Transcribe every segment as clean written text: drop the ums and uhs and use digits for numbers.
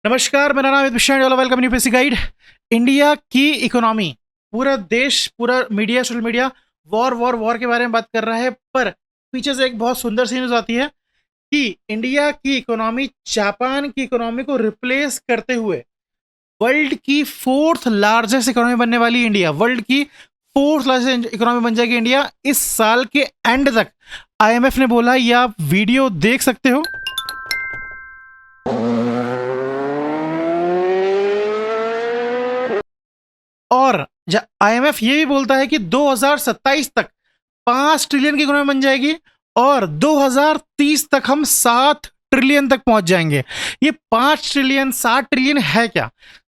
नमस्कार, मेरा नाम है Vishal. Welcome UPSC guide. India की इकोनॉमी, पूरा देश, पूरा media, social media war war war के बारे में बात कर रहा है। पर पीछे से एक बहुत सुंदर सी न्यूज आती है कि इंडिया की इकोनॉमी जापान की इकोनॉमी को रिप्लेस करते हुए वर्ल्ड की फोर्थ लार्जेस्ट इकोनॉमी बनने वाली इंडिया, वर्ल्ड की फोर्थ लार्जेस्ट इकोनॉमी बन जाएगी इंडिया इस साल के एंड तक। आईएमएफ ने बोला, ये आप वीडियो देख सकते हो। और आईएमएफ ये भी बोलता है कि 2027 तक 5 ट्रिलियन की इकोनॉमी बन जाएगी और 2030 तक हम 7 ट्रिलियन तक पहुंच जाएंगे। ये 5 ट्रिलियन 7 ट्रिलियन है क्या,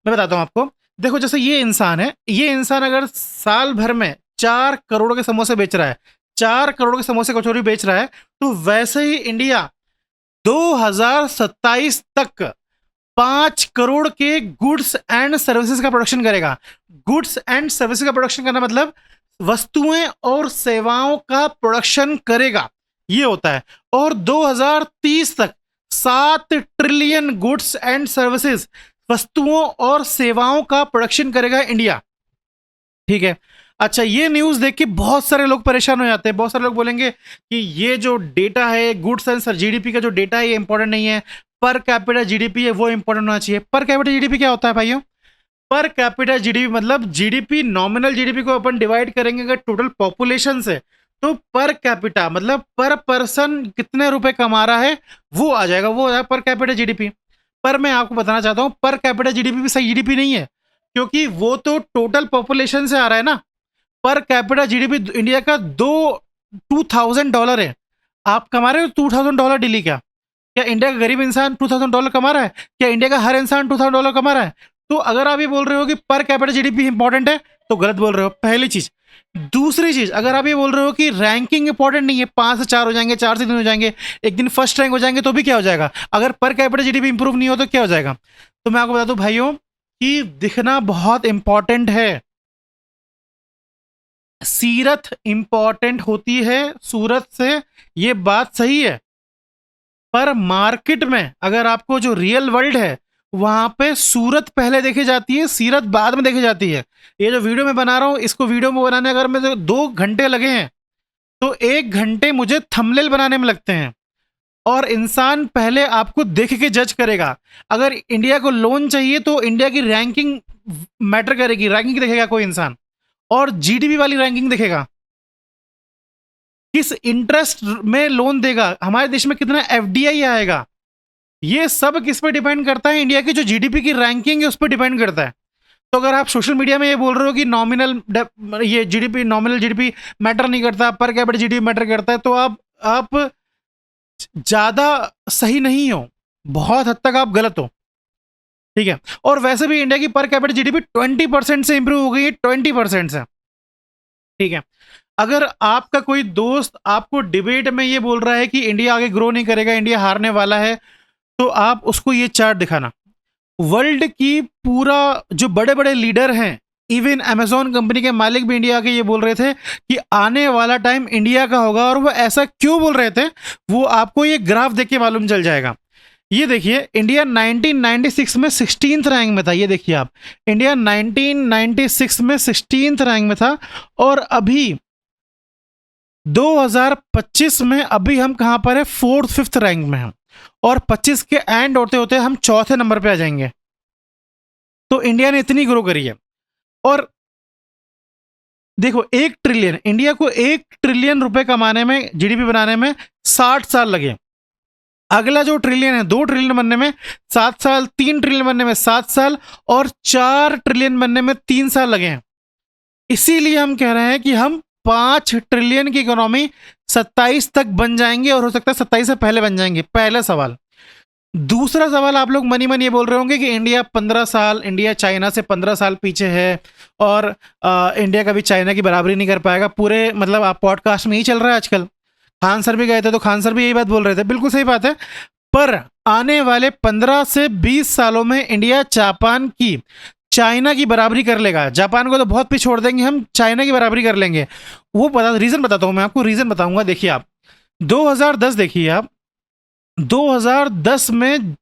मैं बताता हूं आपको। देखो, जैसे ये इंसान है, ये इंसान अगर साल भर में 4 करोड़ के समोसे बेच रहा है, 4 करोड़ के समोसे कचौरी बेच रहा है, तो वैसे ही इंडिया 2027 तक 5 करोड़ के गुड्स एंड सर्विसेज का प्रोडक्शन करेगा। गुड्स एंड सर्विसेज का प्रोडक्शन करना मतलब वस्तुएं और सेवाओं का प्रोडक्शन करेगा, ये होता है। और 2030 तक 7 ट्रिलियन गुड्स एंड सर्विसेज, वस्तुओं और सेवाओं का प्रोडक्शन करेगा इंडिया। ठीक है। अच्छा, ये न्यूज देख के बहुत सारे लोग परेशान हो जाते हैं। बहुत सारे लोग बोलेंगे कि ये जो डेटा है, गुड्स एंड जीडीपी का जो डेटा है, ये इंपॉर्टेंट नहीं है, पर कैपिटा जीडीपी है वो इंपॉर्टेंट होना चाहिए। पर कैपिटा जीडीपी क्या होता है भाइयों? पर कैपिटा जीडीपी मतलब जीडीपी, नॉमिनल जीडीपी को अपन डिवाइड करेंगे अगर टोटल पॉपुलेशन से, तो पर कैपिटा मतलब पर पर्सन कितने रुपए कमा रहा है वो आ जाएगा, वो है पर कैपिटा जीडीपी। पर मैं आपको बताना चाहता हूं, पर कैपिटा जीडीपी भी सही जीडीपी नहीं है, क्योंकि वो तो टोटल पॉपुलेशन से आ रहा है ना। पर कैपिटा जीडीपी इंडिया का $2000 है। आप कमा रहे हो $2000 डेली? क्या इंडिया का गरीब इंसान $2000 कमा रहा है? क्या इंडिया का हर इंसान $2000 कमा रहा है? तो अगर आप ये बोल रहे हो कि पर कैपिटा जीडीपी इंपॉर्टेंट है, तो गलत बोल रहे हो, पहली चीज। दूसरी चीज, अगर आप ये बोल रहे हो कि रैंकिंग इंपॉर्टेंट नहीं है, 5 से 4 हो जाएंगे, 4 से 3 हो जाएंगे, एक दिन फर्स्ट रैंक हो जाएंगे, तो भी क्या हो जाएगा? अगर पर कैपिटा जीडीपी इंप्रूव नहीं हो तो क्या हो जाएगा? तो मैं आपको बता दूं भाइयों कि दिखना बहुत इंपॉर्टेंट है, सीरत इंपॉर्टेंट होती है सूरत से, ये बात सही है। पर मार्केट में अगर आपको जो रियल वर्ल्ड है, वहां पे सूरत पहले देखी जाती है, सीरत बाद में देखी जाती है। ये जो वीडियो मैं बना रहा हूं, इसको वीडियो में बनाने अगर मुझे 2 घंटे लगे हैं, तो 1 घंटे मुझे थंबनेल बनाने में लगते हैं। और इंसान पहले आपको देख के जज करेगा। अगर इंडिया को लोन चाहिए तो इंडिया की रैंकिंग मैटर करेगी, रैंकिंग देखेगा कोई इंसान, और जीडीपी वाली रैंकिंग देखेगा। किस इंटरेस्ट में लोन देगा, हमारे देश में कितना एफडीआई आएगा, ये सब किस पे डिपेंड करता है? इंडिया की जो जीडीपी की रैंकिंग है उस पर डिपेंड करता है। तो अगर आप सोशल मीडिया में ये बोल रहे हो कि नॉमिनल, ये जीडीपी, नॉमिनल जीडीपी मैटर नहीं करता, पर कैपिटा जीडीपी मैटर करता है, तो आप ज्यादा सही नहीं हो, बहुत हद तक आप गलत हो। ठीक है। और वैसे भी इंडिया की पर कैपिटा जीडीपी 20% से इंप्रूव हो गई है, 20% से। ठीक है। अगर आपका कोई दोस्त आपको डिबेट में ये बोल रहा है कि इंडिया आगे ग्रो नहीं करेगा, इंडिया हारने वाला है, तो आप उसको ये चार्ट दिखाना। वर्ल्ड की पूरा जो बड़े बड़े लीडर हैं, इवन अमेजॉन कंपनी के मालिक भी इंडिया के ये बोल रहे थे कि आने वाला टाइम इंडिया का होगा। और वो ऐसा क्यों बोल रहे थे, वो आपको ये ग्राफ देख के मालूम चल जाएगा। ये देखिए, इंडिया 1996 में 16th रैंक में था। ये देखिए आप, इंडिया 1996 में 16th रैंक में था, और अभी 2025 में अभी हम कहां पर है? 4th 5th रैंक में हम, और 25 के एंड होते होते हम 4थे नंबर पे आ जाएंगे। तो इंडिया ने इतनी ग्रो करी है। और देखो, 1 ट्रिलियन, इंडिया को 1 ट्रिलियन रुपए कमाने में, जीडीपी बनाने में 60 साल लगे। अगला जो ट्रिलियन है, 2 ट्रिलियन बनने में 7 साल, 3 ट्रिलियन बनने में 7 साल, और 4 ट्रिलियन बनने में 3 साल लगे हैं। इसीलिए हम कह रहे हैं कि हम 5 ट्रिलियन की इकोनॉमी 27 तक बन जाएंगे, और हो सकता है 27 से पहले बन जाएंगे। पहला सवाल। दूसरा सवाल, आप लोग मनी मनी ये बोल रहे होंगे कि इंडिया 15 साल, इंडिया चाइना से 15 साल पीछे है, और इंडिया कभी चाइना की बराबरी नहीं कर पाएगा। पूरे मतलब आप पॉडकास्ट में ही चल रहा है आजकल। खान सर भी गए थे तो खान सर भी यही बात बोल रहे थे, बिल्कुल सही बात है। पर आने वाले 15 से 20 सालों में इंडिया जापान की, चाइना की बराबरी कर लेगा। जापान को तो बहुत पीछे छोड़ देंगे हम, चाइना की बराबरी कर लेंगे। वो रीजन बताता हूं मैं आपको, रीजन बताऊंगा। देखिए आप 2010 देखिए आप, 2010 में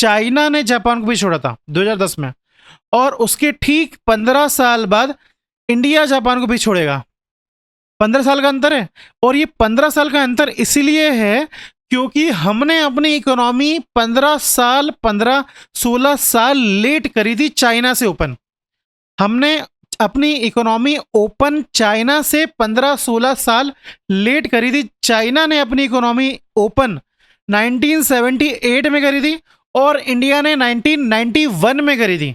चाइना ने जापान को भी छोड़ा था 2010 में, और उसके ठीक 15 साल बाद इंडिया जापान को भी छोड़ेगा। 15 साल का अंतर है, और ये 15 साल का अंतर इसीलिए है क्योंकि हमने अपनी इकोनॉमी 16 साल लेट करी थी चाइना से ओपन। हमने अपनी इकोनॉमी ओपन चाइना से 15-16 साल लेट करी थी। चाइना ने अपनी इकोनॉमी ओपन 1978 में करी थी और इंडिया ने 1991 में करी थी।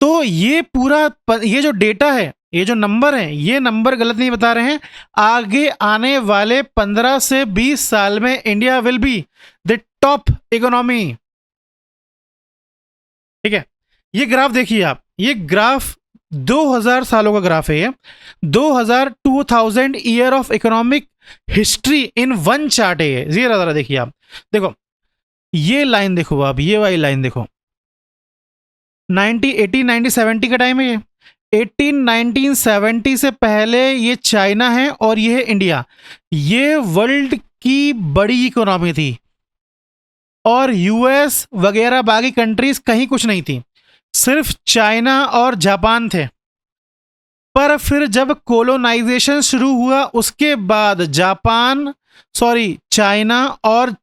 तो ये पूरा ये जो डेटा है, ये जो नंबर है, ये नंबर गलत नहीं बता रहे हैं। आगे आने वाले 15 से 20 साल में India will be the top economy. ठीक है, ये ग्राफ देखिए आप, ये ग्राफ 2000 सालों का ग्राफ है। ये 2000 year of economic history in one chart है। ये जरा देखिए आप, देखो ये लाइन देखो आप, ये वाली लाइन देखो, 1970 का टाइम है। ये 1970 से पहले ये चाइना है और ये है इंडिया। ये वर्ल्ड की बड़ी इकोनॉमी थी और यूएस वगैरह बाकी कंट्रीज कहीं कुछ नहीं थी, सिर्फ चाइना और जापान थे। पर फिर जब कोलोनाइजेशन शुरू हुआ उसके बाद चाइना और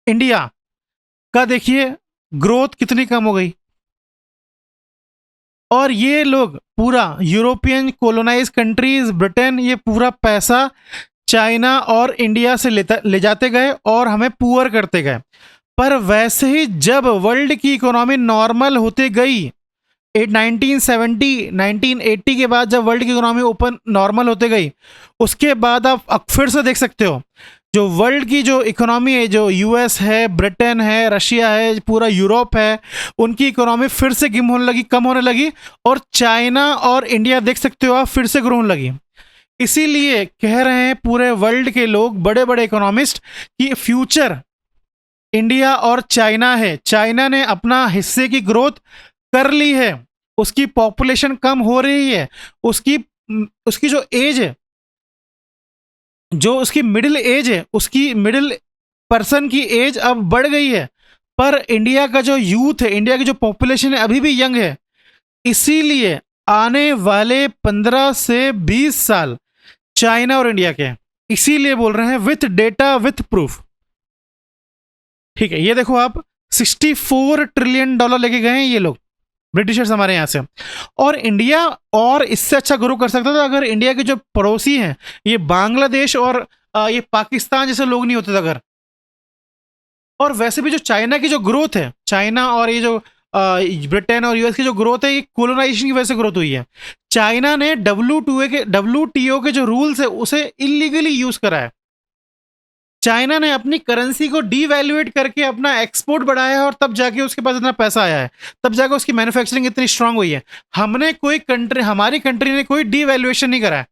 इंडिया का देखिए ग्रोथ कितनी कम हो गई। और ये लोग पूरा यूरोपियन कोलोनाइज कंट्रीज, ब्रिटेन, ये पूरा पैसा चाइना और इंडिया से ले जाते गए और हमें पुअर करते गए। पर वैसे ही जब वर्ल्ड की इकोनॉमी नॉर्मल होते गई 1980 के बाद, जब वर्ल्ड की इकोनॉमी ओपन नॉर्मल होते गई, उसके बाद आप फिर से देख सकते हो जो वर्ल्ड की जो इकोनॉमी है, जो यूएस है, ब्रिटेन है, रशिया है, पूरा यूरोप है, उनकी इकोनॉमी फिर से कम होने लगी और चाइना और इंडिया देख सकते हो आप फिर से ग्रो होने लगी। इसीलिए कह रहे हैं पूरे वर्ल्ड के लोग, बड़े बड़े इकोनॉमिस्ट, कि फ्यूचर इंडिया और चाइना है। चाइना ने अपना हिस्से की ग्रोथ कर ली है, उसकी पॉपुलेशन कम हो रही है, उसकी जो एज है, जो उसकी मिडिल एज है, उसकी मिडिल पर्सन की एज अब बढ़ गई है। पर इंडिया का जो यूथ है, इंडिया की जो पॉपुलेशन है अभी भी यंग है। इसीलिए आने वाले 15 से 20 साल चाइना और इंडिया के, इसीलिए बोल रहे हैं विथ डेटा विथ प्रूफ। ठीक है, ये देखो आप, 64 ट्रिलियन डॉलर लेके गए हैं ये लोग, ब्रिटिशर्स हमारे यहाँ से। और इंडिया और इससे अच्छा ग्रो कर सकता था अगर इंडिया के जो पड़ोसी हैं, ये बांग्लादेश और ये पाकिस्तान जैसे लोग नहीं होते थे अगर। और वैसे भी जो चाइना की जो ग्रोथ है, चाइना और ये जो ब्रिटेन और यूएस की जो ग्रोथ है, ये कोलोनाइजेशन की वजह से ग्रोथ हुई है। चाइना ने WTO के जो रूल्स है उसे इलीगली यूज करा है। चाइना ने अपनी करेंसी को डीवैल्यूएट करके अपना एक्सपोर्ट बढ़ाया है और तब जाके उसके पास इतना पैसा आया है, तब जाके उसकी मैन्युफैक्चरिंग इतनी स्ट्रांग हुई है। हमारी कंट्री ने कोई डीवैल्यूएशन नहीं करा है,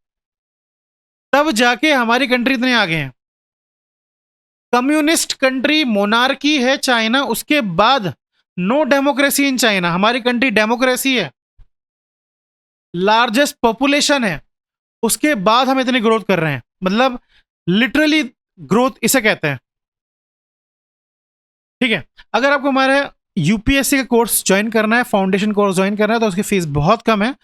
तब जाके हमारी कंट्री इतने आगे हैं। कम्युनिस्ट कंट्री, मोनार्की है चाइना, उसके बाद नो डेमोक्रेसी इन चाइना। हमारी कंट्री डेमोक्रेसी है, लार्जेस्ट पॉपुलेशन है, उसके बाद हम इतनी ग्रोथ कर रहे हैं। मतलब लिटरली ग्रोथ इसे कहते हैं। ठीक है, अगर आपको हमारे यूपीएससी का कोर्स ज्वाइन करना है, फाउंडेशन कोर्स ज्वाइन करना है, तो उसकी फीस बहुत कम है।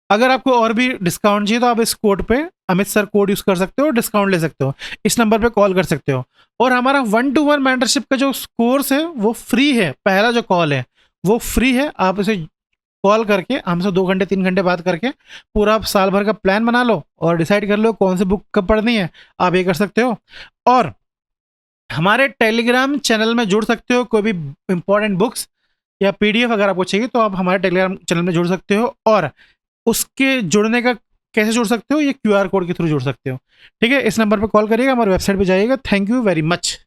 अगर आपको और भी डिस्काउंट चाहिए तो आप इस कोड पे अमित सर कोड यूज कर सकते हो, डिस्काउंट ले सकते हो, इस नंबर पे कॉल कर सकते हो। और हमारा 1-to-1 मेंटरशिप का जो कोर्स है वो फ्री है। पहला जो कॉल है वो फ्री है, आप इसे कॉल करके हमसे 2 घंटे 3 घंटे बात करके पूरा साल भर का प्लान बना लो और डिसाइड कर लो कौन सी बुक कब पढ़नी है, आप ये कर सकते हो। और हमारे टेलीग्राम चैनल में जुड़ सकते हो, कोई भी इंपॉर्टेंट बुक्स या पीडीएफ अगर आपको चाहिए तो आप हमारे टेलीग्राम चैनल में जुड़ सकते हो। और उसके जुड़ने का कैसे जुड़ सकते हो, ये QR कोड के थ्रू जुड़ सकते हो। ठीक है, इस नंबर पर कॉल करिएगा, हमारे वेबसाइट पे जाइएगा। Thank you very much.